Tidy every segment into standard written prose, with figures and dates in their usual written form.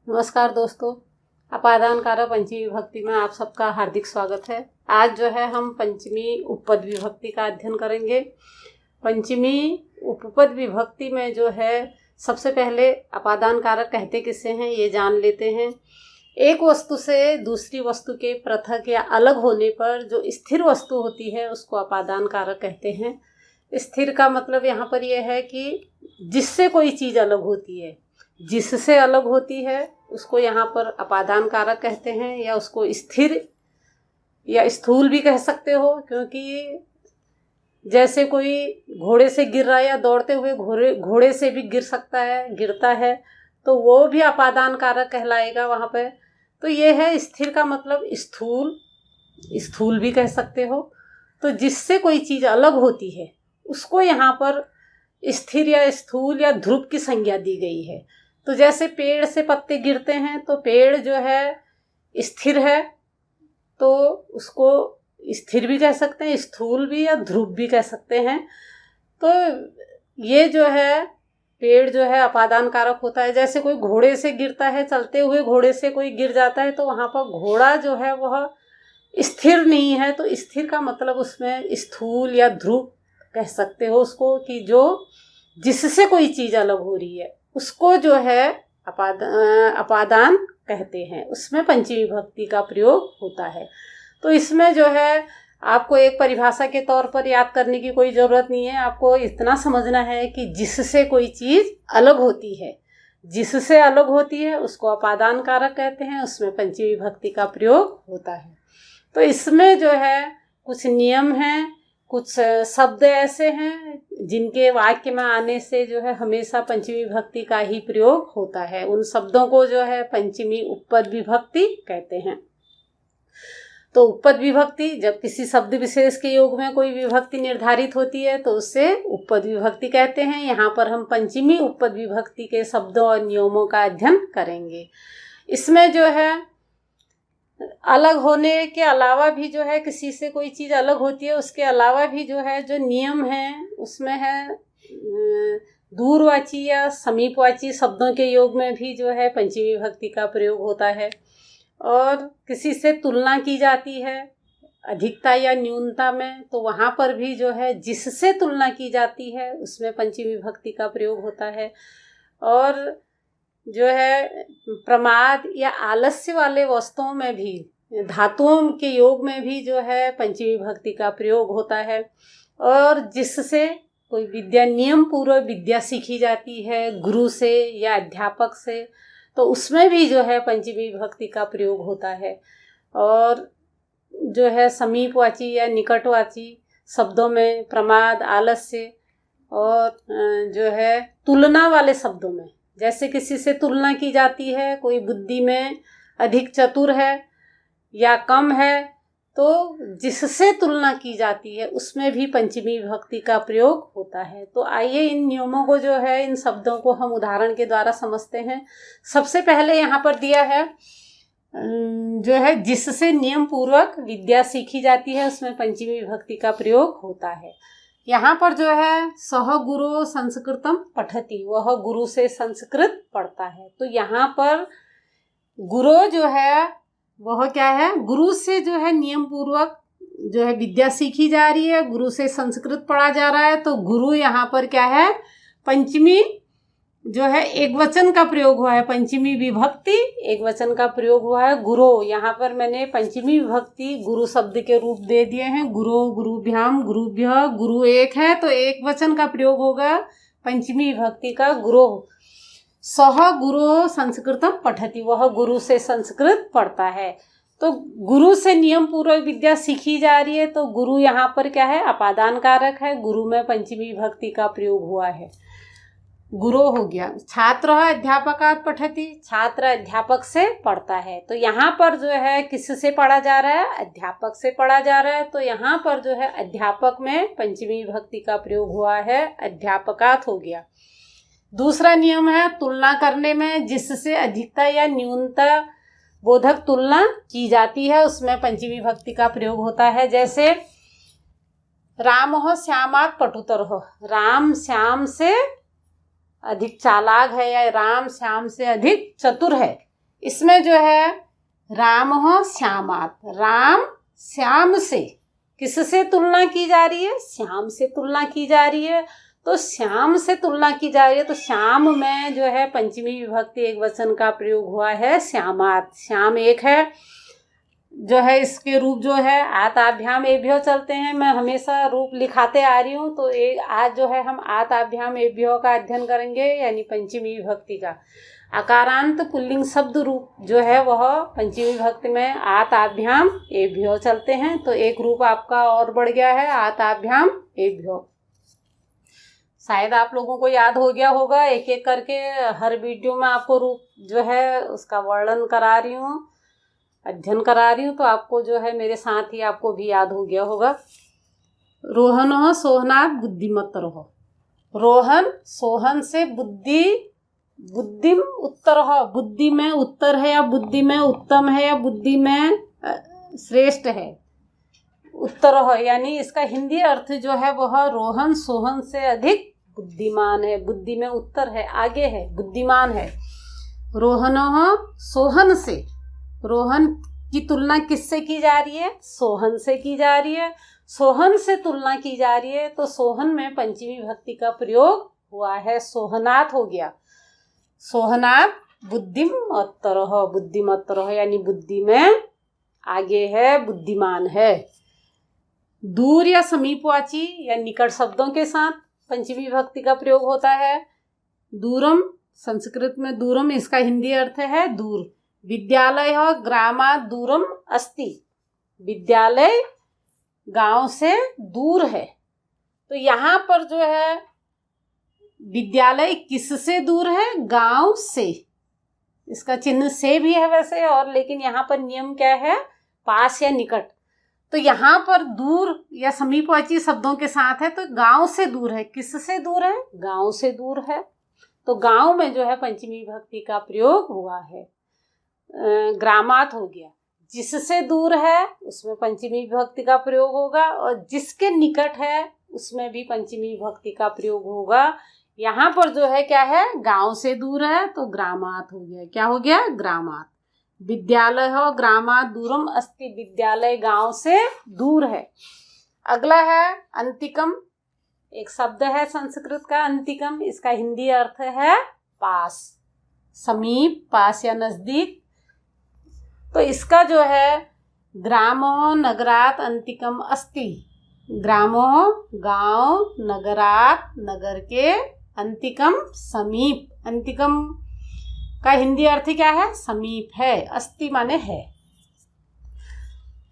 नमस्कार दोस्तों, अपादान कारक पंचमी विभक्ति में आप सबका हार्दिक स्वागत है। आज जो है हम पंचमी उपपद विभक्ति का अध्ययन करेंगे। पंचमी उपपद विभक्ति में जो है सबसे पहले अपादान कारक कहते किसे हैं ये जान लेते हैं। एक वस्तु से दूसरी वस्तु के पृथक या अलग होने पर जो स्थिर वस्तु होती है उसको अपादान कारक कहते हैं। स्थिर का मतलब यहाँ पर यह है कि जिससे कोई चीज़ अलग होती है, जिससे अलग होती है उसको यहाँ पर अपादान कारक कहते हैं, या उसको स्थिर या स्थूल भी कह सकते हो, क्योंकि जैसे कोई घोड़े से गिर रहा है या दौड़ते हुए घोड़े से भी गिर सकता है, गिरता है, तो वो भी अपादान कारक कहलाएगा वहाँ पे। तो ये है स्थिर का मतलब स्थूल, स्थूल भी कह सकते हो। तो जिससे कोई चीज़ अलग होती है उसको यहाँ पर स्थिर या स्थूल या ध्रुव की संज्ञा दी गई है। तो जैसे पेड़ से पत्ते गिरते हैं तो पेड़ जो है स्थिर है, तो उसको स्थिर भी कह सकते हैं, स्थूल भी या ध्रुव भी कह सकते हैं। तो ये जो है पेड़ जो है अपादान कारक होता है। जैसे कोई घोड़े से गिरता है, चलते हुए घोड़े से कोई गिर जाता है तो वहाँ पर घोड़ा जो है वह स्थिर नहीं है। तो स्थिर का मतलब उसमें स्थूल या ध्रुव कह सकते हो उसको, कि जो जिससे कोई चीज़ अलग हो रही है उसको जो है अपादान कहते हैं। उसमें पंचमी विभक्ति का प्रयोग होता है। तो इसमें जो है आपको एक परिभाषा के तौर पर याद करने की कोई ज़रूरत नहीं है। आपको इतना समझना है कि जिससे कोई चीज़ अलग होती है, जिससे अलग होती है उसको अपादान कारक कहते हैं, उसमें पंचमी विभक्ति का प्रयोग होता है। तो इसमें जो है कुछ नियम हैं, कुछ शब्द ऐसे हैं जिनके वाक्य में आने से जो है हमेशा पंचमी विभक्ति का ही प्रयोग होता है। उन शब्दों को जो है पंचमी उपपद विभक्ति कहते हैं। तो उपपद विभक्ति, जब किसी शब्द विशेष के योग में कोई विभक्ति निर्धारित होती है तो उससे उपपद विभक्ति कहते हैं। यहाँ पर हम पंचमी उपपद विभक्ति के शब्दों और नियमों का अध्ययन करेंगे। इसमें जो है अलग होने के अलावा भी जो है किसी से कोई चीज़ अलग होती है, उसके अलावा भी जो है जो नियम है उसमें है दूरवाची या समीपवाची शब्दों के योग में भी जो है पंचमी विभक्ति का प्रयोग होता है। और किसी से तुलना की जाती है अधिकता या न्यूनता में, तो वहाँ पर भी जो है जिससे तुलना की जाती है उसमें पंचमी विभक्ति का प्रयोग होता है। और जो है प्रमाद या आलस्य वाले वस्तुओं में भी, धातुओं के योग में भी जो है पंचमी विभक्ति का प्रयोग होता है। और जिससे कोई विद्या नियम पूर्वक विद्या सीखी जाती है गुरु से या अध्यापक से, तो उसमें भी जो है पंचमी विभक्ति का प्रयोग होता है। और जो है समीपवाची या निकटवाची शब्दों में प्रमाद, आलस्य और जो है तुलना वाले शब्दों में, जैसे किसी से तुलना की जाती है, कोई बुद्धि में अधिक चतुर है या कम है, तो जिससे तुलना की जाती है उसमें भी पंचमी विभक्ति का प्रयोग होता है। तो आइए इन नियमों को जो है, इन शब्दों को हम उदाहरण के द्वारा समझते हैं। सबसे पहले यहाँ पर दिया है जो है जिससे नियम पूर्वक विद्या सीखी जाती है उसमें पंचमी विभक्ति का प्रयोग होता है। यहाँ पर जो है सह गुरु संस्कृतम पठति, वह गुरु से संस्कृत पढ़ता है। तो यहाँ पर गुरु जो है वह क्या है, गुरु से जो है नियम पूर्वक जो है विद्या सीखी जा रही है, गुरु से संस्कृत पढ़ा जा रहा है। तो गुरु यहाँ पर क्या है, पंचमी जो है एक वचन का प्रयोग हुआ है, पंचमी विभक्ति एक वचन का प्रयोग हुआ है। गुरु, यहाँ पर मैंने पंचमी विभक्ति गुरु शब्द के रूप दे दिए हैं। गुरु, गुरुभ्याम, गुरुभ्यः, गुरु एक है तो एक वचन का प्रयोग होगा पंचमी विभक्ति का गुरु। सह गुरु संस्कृतम पठति, वह गुरु से संस्कृत पढ़ता है। तो गुरु से नियम पूर्वक विद्या सीखी जा रही है, तो गुरु यहाँ पर क्या है, अपादान कारक है। गुरु में पंचमी विभक्ति का प्रयोग हुआ है, गुरु हो गया। छात्र अध्यापकात् पठति, छात्र अध्यापक से पढ़ता है। तो यहाँ पर जो है किससे पढ़ा जा रहा है, अध्यापक से पढ़ा जा रहा है। तो यहाँ पर जो है अध्यापक में पंचमी विभक्ति का प्रयोग हुआ है, अध्यापकात् हो गया। दूसरा नियम है तुलना करने में, जिससे अधिकता या न्यूनता बोधक तुलना की जाती है उसमें पंचमी विभक्ति का प्रयोग होता है। जैसे रामः श्यामात् पटुतरः, राम श्याम से अधिक चालाक है या राम श्याम से अधिक चतुर है। इसमें जो है राम हो श्यामात, राम श्याम से, किससे तुलना की जा रही है? श्याम से तुलना की जा रही है। तो श्याम से तुलना की जा रही है तो श्याम में जो है पंचमी विभक्ति एक वचन का प्रयोग हुआ है श्यामात। श्याम एक है जो है, इसके रूप जो है आताभ्याम एभ्यो चलते हैं। मैं हमेशा रूप लिखाते आ रही हूँ, तो एक आज जो है हम आताभ्याम एभ्यो का अध्ययन करेंगे, यानी पंचमी विभक्ति का। अकारांत पुल्लिंग शब्द रूप जो है वह पंचमी विभक्ति में आताभ्याम एभ्यो चलते हैं। तो एक रूप आपका और बढ़ गया है, आताभ्याम एभ्यो। शायद आप लोगों को याद हो गया होगा, एक एक करके हर वीडियो में आपको रूप जो है उसका वर्णन करा रही हूँ, अध्ययन करा रही हूँ, तो आपको जो है मेरे साथ ही आपको भी याद हो गया होगा। रोहन हो सोहनाथ बुद्धिमत रहो। रोहन सोहन से बुद्धि, बुद्धिम उत्तर हो, बुद्धि में उत्तर है या बुद्धि में उत्तम है या बुद्धि में श्रेष्ठ है, उत्तर हो, यानी इसका हिंदी अर्थ जो है वह रोहन सोहन से अधिक बुद्धिमान है, बुद्धि में उत्तर है, आगे है, बुद्धिमान है। रोहन हो सोहन से, रोहन की तुलना किससे की जा रही है? सोहन से की जा रही है। सोहन से तुलना की जा रही है तो सोहन में पंचमी विभक्ति का प्रयोग हुआ है, सोहनाथ हो गया। सोहनाथ बुद्धिमत्तरः, बुद्धिमत्तरः यानी बुद्धि में आगे है, बुद्धिमान है। दूर या समीपवाची या निकट शब्दों के साथ पंचमी विभक्ति का प्रयोग होता है। दूरम, संस्कृत में दूरम, इसका हिंदी अर्थ है दूर। विद्यालय ग्रामात् दूरम अस्ति, विद्यालय गांव से दूर है। तो यहाँ पर जो है विद्यालय किससे दूर है? गांव से। इसका चिन्ह से भी है वैसे, और लेकिन यहाँ पर नियम क्या है? पास या निकट। तो यहाँ पर दूर या समीपवाची शब्दों के साथ है, तो गांव से दूर है। किससे दूर है? गांव से दूर है। तो गांव में जो है पंचमी विभक्ति का प्रयोग हुआ है। ग्रामात हो गया, जिससे दूर है उसमें पंचमी विभक्ति का प्रयोग होगा, और जिसके निकट है उसमें भी पंचमी विभक्ति का प्रयोग होगा। यहाँ पर जो है क्या है? गांव से दूर है तो ग्रामात हो गया। क्या हो गया? ग्रामात। विद्यालय हो ग्रामात् दूरम अस्ति, विद्यालय गांव से दूर है। अगला है अंतिकम, एक शब्द है संस्कृत का अंतिकम, इसका हिंदी अर्थ है पास, समीप, पास या नजदीक। तो इसका जो है ग्रामो नगरात अंतिकम अस्ति, ग्रामो गांव, नगरात नगर के, अंतिकम समीप, अंतिकम का हिंदी अर्थ क्या है? समीप है, अस्ति माने है,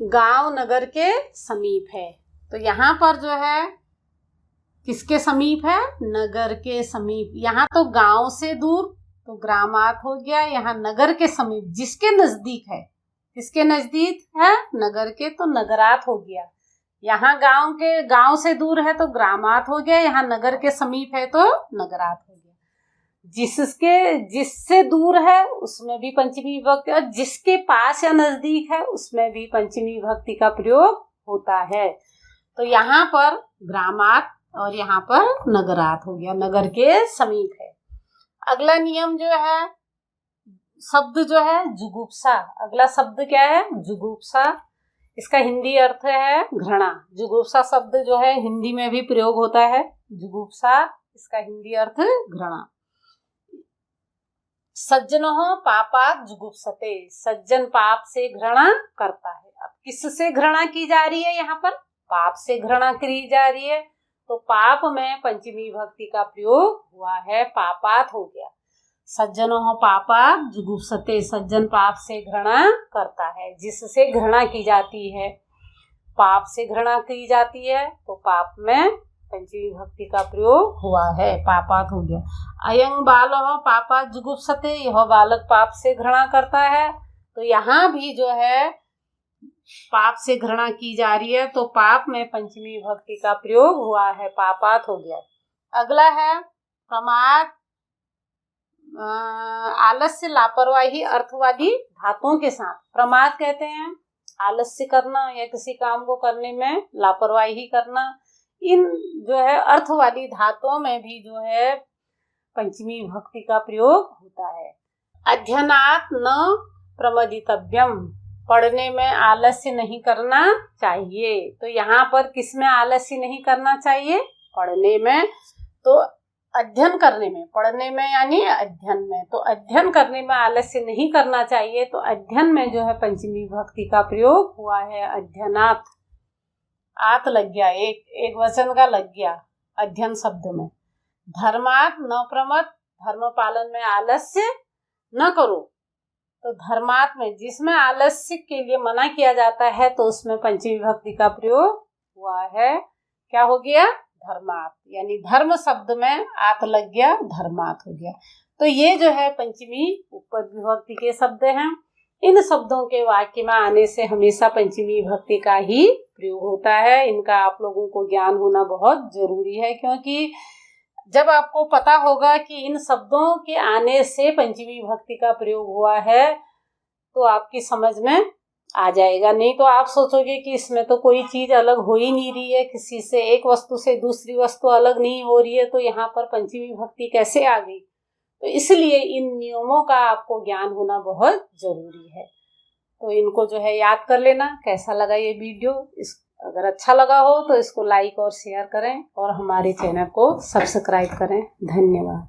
गांव नगर के समीप है। तो यहाँ पर जो है किसके समीप है? नगर के समीप। यहाँ तो गांव से दूर तो ग्रामात हो गया, यहाँ नगर के समीप, जिसके नजदीक है। किसके नजदीक है? नगर के, तो नगरात हो गया। यहाँ गांव से दूर है तो ग्रामात हो गया, यहाँ नगर के समीप है तो नगरात हो गया। जिससे दूर है उसमें भी पंचमी विभक्ति, और जिसके पास या नजदीक है उसमें भी पंचमी विभक्ति का प्रयोग होता है। तो यहाँ पर ग्रामात और यहाँ पर नगरात हो गया, नगर के समीप है। अगला नियम जो है, शब्द जो है जुगुप्सा। अगला शब्द क्या है? जुगुप्सा। इसका हिंदी अर्थ है घृणा। जुगुप्सा शब्द जो है हिंदी में भी प्रयोग होता है, जुगुप्सा, इसका हिंदी अर्थ घृणा। सज्जनों पापात् जुगुप्सते, सज्जन पाप से घृणा करता है। अब किससे घृणा की जा रही है? यहाँ पर पाप से घृणा की जा रही है, तो पाप में पंचमी विभक्ति का प्रयोग हुआ है, पापात हो गया। सज्जनों पापात् जुगुप्सते, सज्जन पाप से घृणा करता है। जिससे घृणा की जाती है, पाप से घृणा की जाती है, तो पाप में पंचमी विभक्ति का प्रयोग हुआ है, पापात हो गया। अयं बालः पापात् जुगुप्सते, यह बालक पाप से घृणा करता है। तो यहाँ भी जो है पाप से घृणा की जा रही है, तो पाप में पंचमी विभक्ति का प्रयोग हुआ है, पापात हो गया। अगला है प्रमाद, आलस्य, लापरवाही अर्थवादी धातुओं के साथ। प्रमाद कहते हैं आलस्य करना या किसी काम को करने में लापरवाही करना। इन जो है अर्थ वाली धातुओं में भी जो है पंचमी विभक्ति का प्रयोग होता है। अध्ययनात् न प्रमदितव्यम, पढ़ने में आलस्य नहीं करना चाहिए। तो यहाँ पर किस में आलस्य नहीं करना चाहिए? पढ़ने में। तो अध्ययन करने में, पढ़ने में यानी अध्ययन में, तो अध्ययन करने में आलस्य नहीं करना चाहिए। तो अध्ययन में जो है पंचमी विभक्ति का प्रयोग हुआ है अध्ययनात्। आत लग गया, एक वचन का लग गया अध्ययन शब्द में। धर्मात् न प्रमद, धर्म पालन में आलस्य न करो। तो धर्मात् में जिसमें आलस्य के लिए मना किया जाता है तो उसमें पंचमी विभक्ति का प्रयोग हुआ है। क्या हो गया? धर्मात्, यानी धर्म शब्द में आत लग गया, धर्मात् हो गया। तो ये जो है पंचमी उपपद विभक्ति के शब्द हैं। इन शब्दों के वाक्य में आने से हमेशा पंचमी विभक्ति का ही प्रयोग होता है। इनका आप लोगों को ज्ञान होना बहुत जरूरी है, क्योंकि जब आपको पता होगा कि इन शब्दों के आने से पंचमी विभक्ति का प्रयोग हुआ है तो आपकी समझ में आ जाएगा। नहीं तो आप सोचोगे कि इसमें तो कोई चीज अलग हो ही नहीं रही है, किसी से, एक वस्तु से दूसरी वस्तु अलग नहीं हो रही है, तो यहाँ पर पंचमी विभक्ति कैसे आ गई? तो इसलिए इन नियमों का आपको ज्ञान होना बहुत जरूरी है। तो इनको जो है याद कर लेना। कैसा लगा ये वीडियो? अगर अच्छा लगा हो तो इसको लाइक और शेयर करें और हमारे चैनल को सब्सक्राइब करें। धन्यवाद।